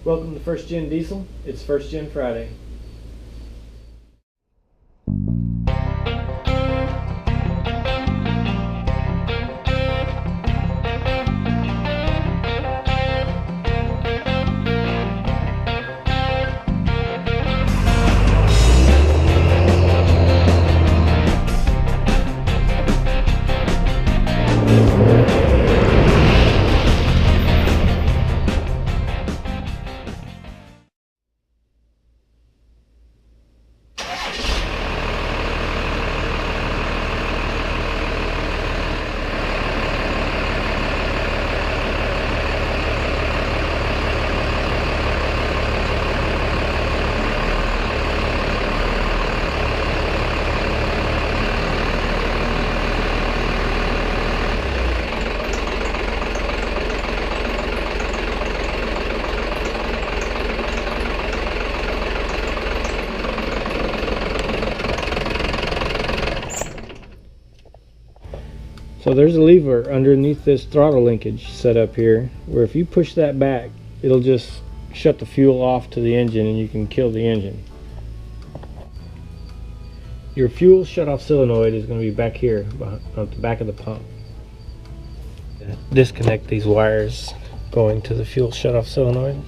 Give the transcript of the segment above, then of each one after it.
Welcome to First Gen Diesel. It's First Gen Friday. So there's a lever underneath this throttle linkage set up here, where if you push that back, it'll just shut the fuel off to the engine and you can kill the engine. Your fuel shutoff solenoid is going to be back here on the back of the pump. Disconnect these wires going to the fuel shutoff solenoid.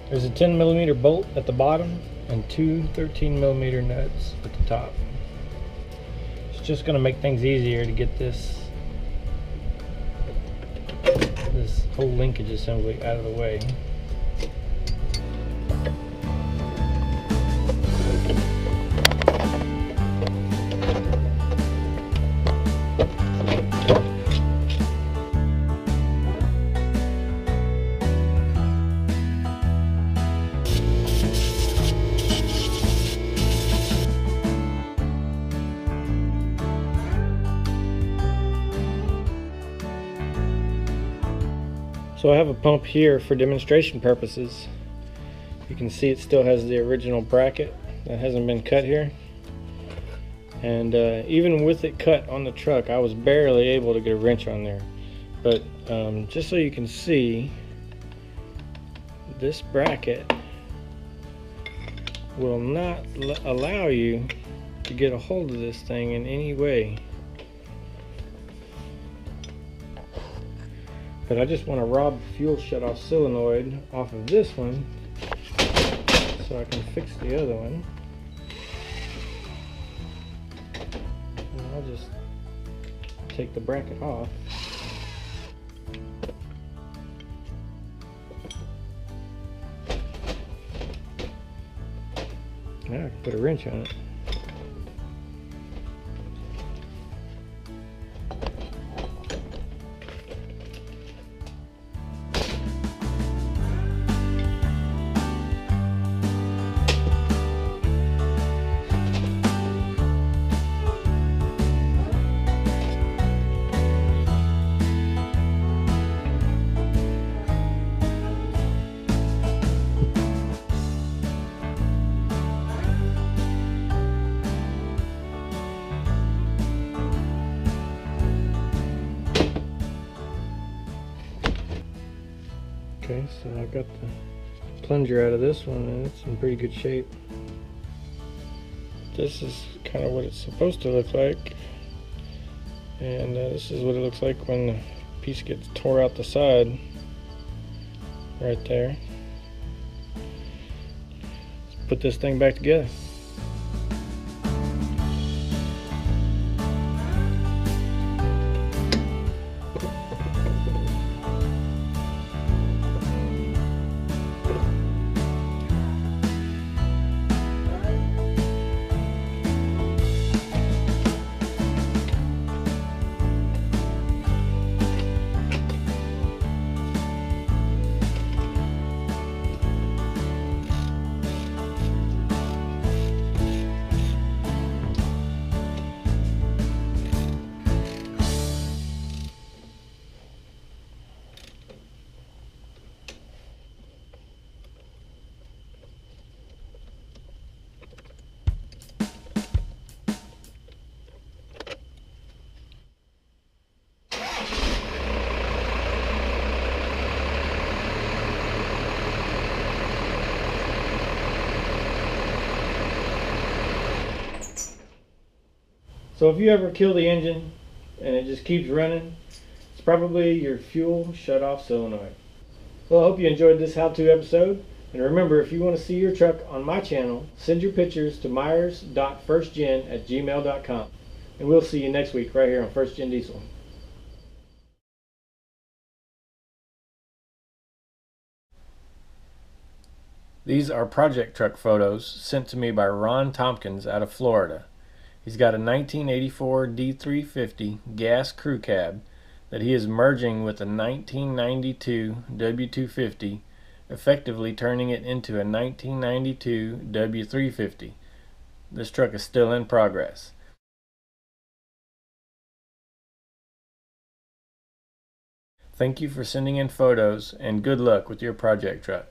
There's a 10mm bolt at the bottom and two 13mm nuts at the top. It's just going to make things easier to get this whole linkage assembly out of the way. So I have a pump here for demonstration purposes. You can see it still has the original bracket that hasn't been cut here. And even with it cut on the truck, I was barely able to get a wrench on there. But just so you can see, this bracket will not allow you to get a hold of this thing in any way. But I just want to rob the fuel shutoff solenoid off of this one so I can fix the other one. And I'll just take the bracket off. Now I can put a wrench on it. Okay, so I got the plunger out of this one and it's in pretty good shape. This is kind of what it's supposed to look like, and this is what it looks like when the piece gets tore out the side right there. Let's put this thing back together. So if you ever kill the engine and it just keeps running, it's probably your fuel shut-off solenoid. Well, I hope you enjoyed this how-to episode. And remember, if you want to see your truck on my channel, send your pictures to myers.firstgen@gmail.com. And we'll see you next week right here on First Gen Diesel. These are project truck photos sent to me by Ron Tompkins out of Florida. He's got a 1984 D350 gas crew cab that he is merging with a 1992 W250, effectively turning it into a 1992 W350. This truck is still in progress. Thank you for sending in photos, and good luck with your project truck.